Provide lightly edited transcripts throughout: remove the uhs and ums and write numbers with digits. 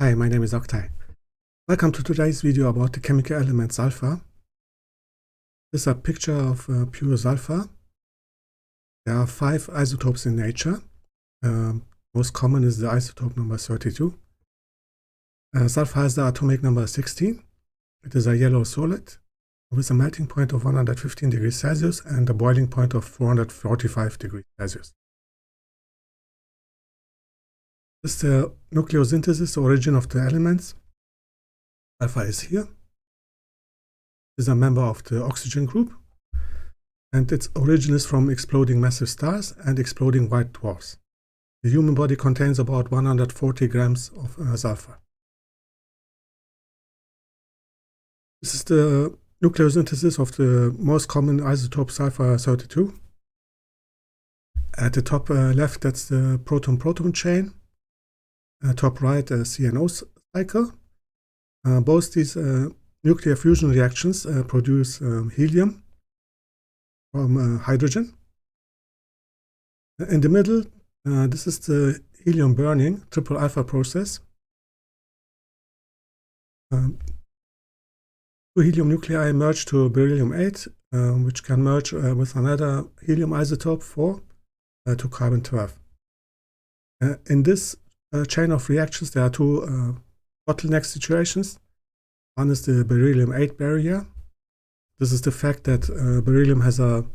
Hi, my name is Oktay. Welcome to today's video about the chemical element sulfur. This is a picture of pure sulfur. There are 5 isotopes in nature. Most common is the isotope number 32. Sulfur has the atomic number 16. It is a yellow solid with a melting point of 115 degrees Celsius and a boiling point of 445 degrees Celsius. This is the nucleosynthesis origin of the elements. Sulfur is here. It is a member of the oxygen group, and its origin is from exploding massive stars and exploding white dwarfs. The human body contains about 140 grams of sulfur. This is the nucleosynthesis of the most common isotope sulfur 32. At the top left, that's the proton-proton chain. Top right, CNO cycle. Both these nuclear fusion reactions produce helium from hydrogen. In the middle, this is the helium burning triple alpha process. Two helium nuclei merge to beryllium-8, which can merge with another helium isotope 4 to carbon-12. In this chain of reactions, there are two bottleneck situations. One is the beryllium-8 barrier. This is the fact that beryllium has a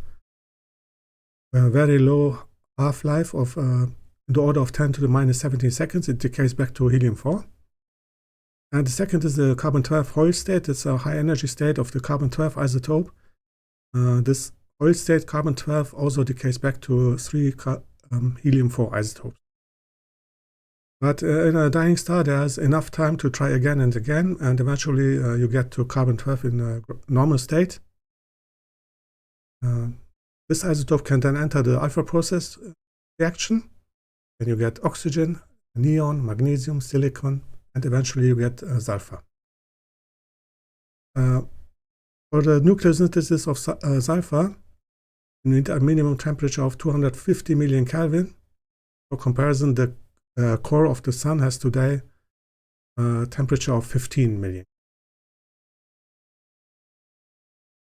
very low half-life of in the order of 10 to the minus 17 seconds. It decays back to helium-4. And the second is the carbon-12 Hoyle state. It's a high energy state of the carbon-12 isotope. This Hoyle state carbon-12 also decays back to 3 helium-4 isotopes. But in a dying star, there's enough time to try again and again, and eventually you get to carbon-12 in a normal state. This isotope can then enter the alpha process reaction. Then you get oxygen, neon, magnesium, silicon, and eventually you get sulfur. For the nucleosynthesis of sulfur, you need a minimum temperature of 250 million Kelvin. For comparison, the core of the sun has today a temperature of 15 million.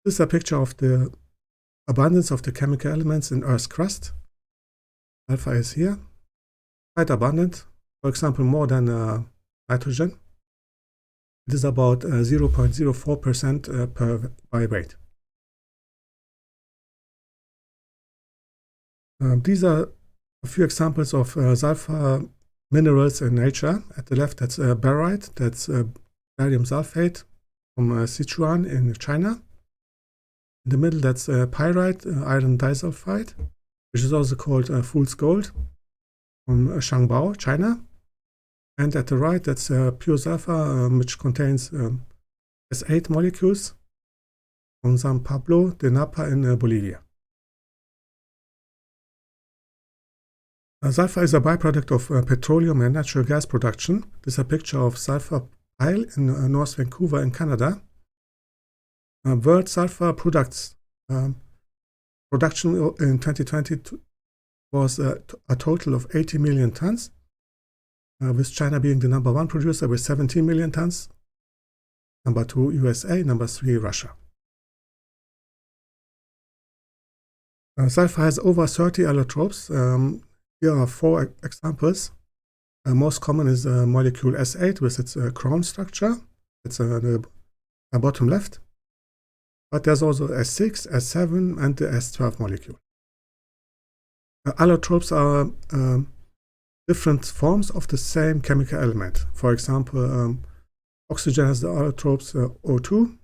This is a picture of the abundance of the chemical elements in Earth's crust. Sulfur is here, quite abundant, for example, more than nitrogen. It is about 0.04% by weight. These are a few examples of sulfur minerals in nature. At the left, that's barite, that's barium sulfate from Sichuan in China. In the middle, that's pyrite, iron disulfide, which is also called fool's gold from Shangbao, China. And at the right, that's pure sulfur, which contains S8 molecules from San Pablo de Napa in Bolivia. Sulfur is a byproduct of petroleum and natural gas production. This is a picture of sulfur pile in North Vancouver in Canada. World sulfur products production in 2020 was a total of 80 million tons, with China being the number 1 producer with 17 million tons, number 2 USA, number 3 Russia. Sulfur has over 30 allotropes. Here are 4 examples. Most common is molecule S8 with its crown structure. It's the bottom left. But there's also S6, S7, and the S12 molecule. Allotropes are different forms of the same chemical element. For example, oxygen has the allotropes O2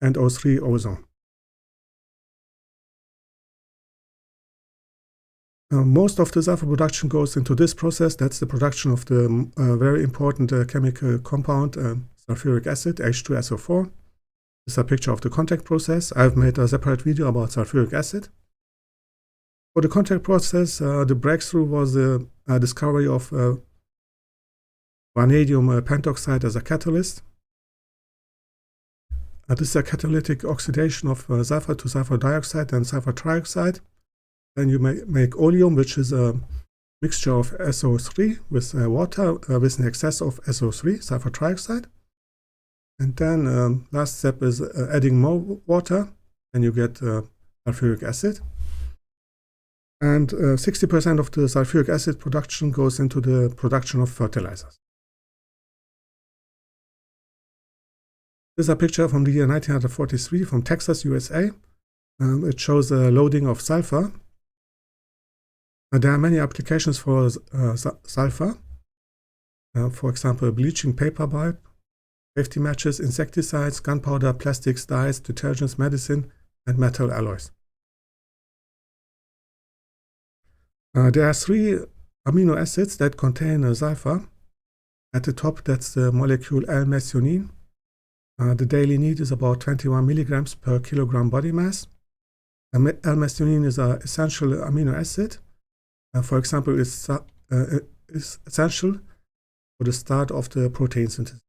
and O3 ozone. Most of the sulfur production goes into this process. That's the production of the very important chemical compound, sulfuric acid, H2SO4. This is a picture of the contact process. I've made a separate video about sulfuric acid. For the contact process, the breakthrough was the discovery of vanadium pentoxide as a catalyst. This is a catalytic oxidation of sulfur to sulfur dioxide and sulfur trioxide. Then you make oleum, which is a mixture of SO3 with water with an excess of SO3, sulfur trioxide. And then last step is adding more water, and you get sulfuric acid. And 60% of the sulfuric acid production goes into the production of fertilizers. This is a picture from the year 1943 from Texas, USA. It shows a loading of sulfur. There are many applications for sulfur. For example, bleaching paper pulp, safety matches, insecticides, gunpowder, plastics, dyes, detergents, medicine, and metal alloys. There are 3 amino acids that contain sulfur. At the top, that's the molecule L-methionine. The daily need is about 21 milligrams per kilogram body mass. L-methionine is an essential amino acid. For example, it's essential for the start of the protein synthesis.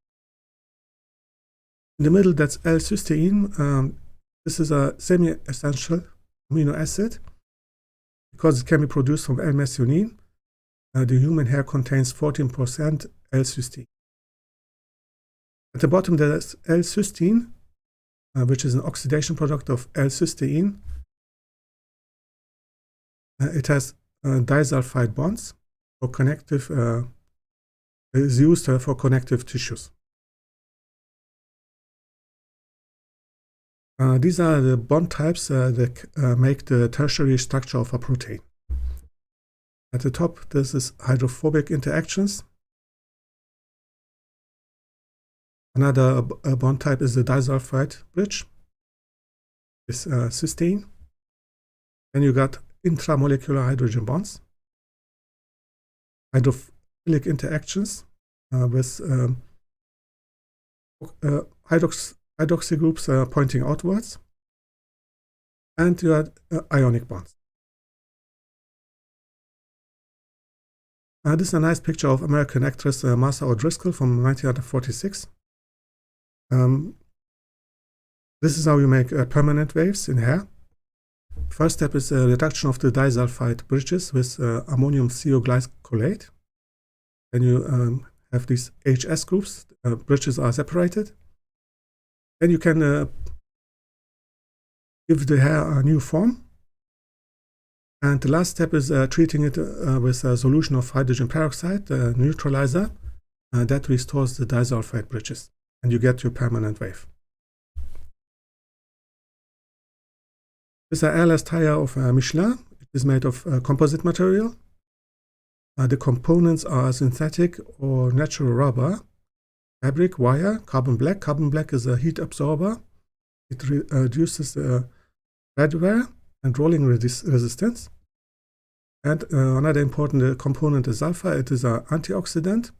In the middle, that's L-cysteine. This is a semi-essential amino acid because it can be produced from L-methionine. The human hair contains 14% L-cysteine. At the bottom, there's L-cysteine, which is an oxidation product of L-cysteine. It has disulfide bonds for connective. Is used for connective tissues. These are the bond types that make the tertiary structure of a protein. At the top, this is hydrophobic interactions. Another bond type is the disulfide bridge. It's cysteine. Then you got intramolecular hydrogen bonds. Hydrophilic interactions with hydroxy groups pointing outwards. And you had ionic bonds. This is a nice picture of American actress Martha O'Driscoll from 1946. This is how you make permanent waves in hair. First step is a reduction of the disulfide bridges with ammonium thioglycolate. Then you have these HS groups, bridges are separated. Then you can give the hair a new form. And the last step is treating it with a solution of hydrogen peroxide, the neutralizer, that restores the disulfide bridges. And you get your permanent wave. This is an airless tire of Michelin. It is made of composite material. The components are synthetic or natural rubber, fabric, wire, carbon black. Carbon black is a heat absorber. It reduces tread wear and rolling resistance. And another important component is sulfur. It is an antioxidant.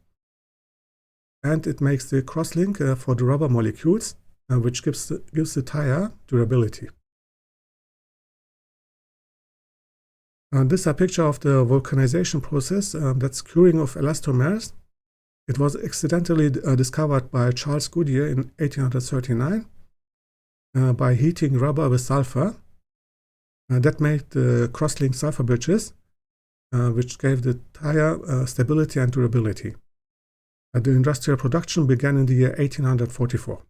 And it makes the crosslink for the rubber molecules, which gives the tire durability. This is a picture of the vulcanization process. That's curing of elastomers. It was accidentally discovered by Charles Goodyear in 1839 by heating rubber with sulfur. That made the crosslink sulfur bridges, which gave the tire stability and durability. The industrial production began in the year 1844.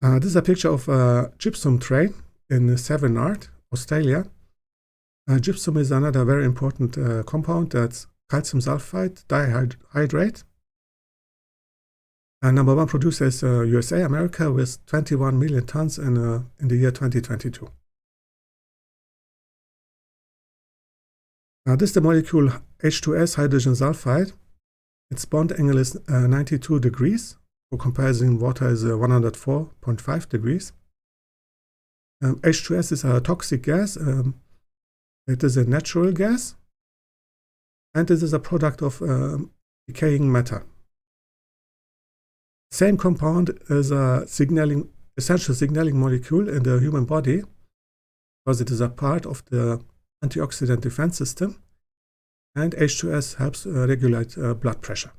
This is a picture of a gypsum train in Sevenard, Australia. Gypsum is another very important compound. That's calcium sulfide dihydrate. Number 1 producer is USA, America, with 21 million tons in the year 2022. This is the molecule H2S hydrogen sulfide. Its bond angle is 92 degrees. For comparison, water is 104.5 degrees. H2S is a toxic gas. It is a natural gas. And it is a product of decaying matter. Same compound is a essential signaling molecule in the human body because it is a part of the antioxidant defense system, and H2S helps regulate blood pressure.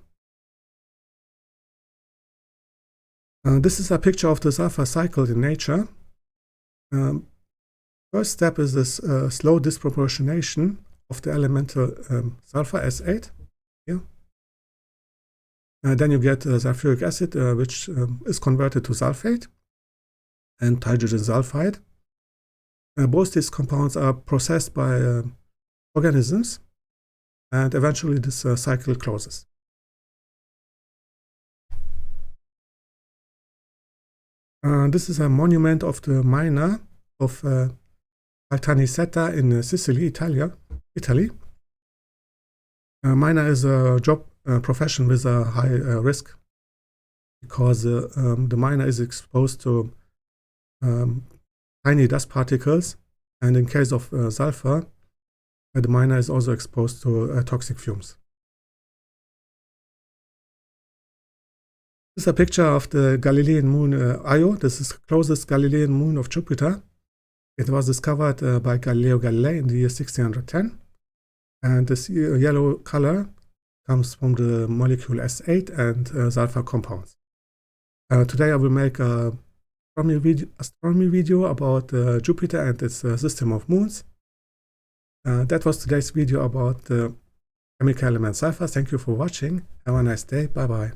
This is a picture of the sulfur cycle in nature. First step is this slow disproportionation of the elemental sulfur S8 here. Then you get sulfuric acid, which is converted to sulfate and hydrogen sulfide. Both these compounds are processed by organisms, and eventually this cycle closes. This is a monument of the miner of Caltanissetta in Sicily, Italy. Miner is a job profession with a high risk, because the miner is exposed to tiny dust particles, and in case of sulfur, the miner is also exposed to toxic fumes. This is a picture of the Galilean moon Io. This is the closest Galilean moon of Jupiter. It was discovered by Galileo Galilei in the year 1610. And this yellow color comes from the molecule S8 and sulfur compounds. Today I will make a astronomy video about Jupiter and its system of moons. That was today's video about the chemical element sulfur. Thank you for watching. Have a nice day. Bye bye.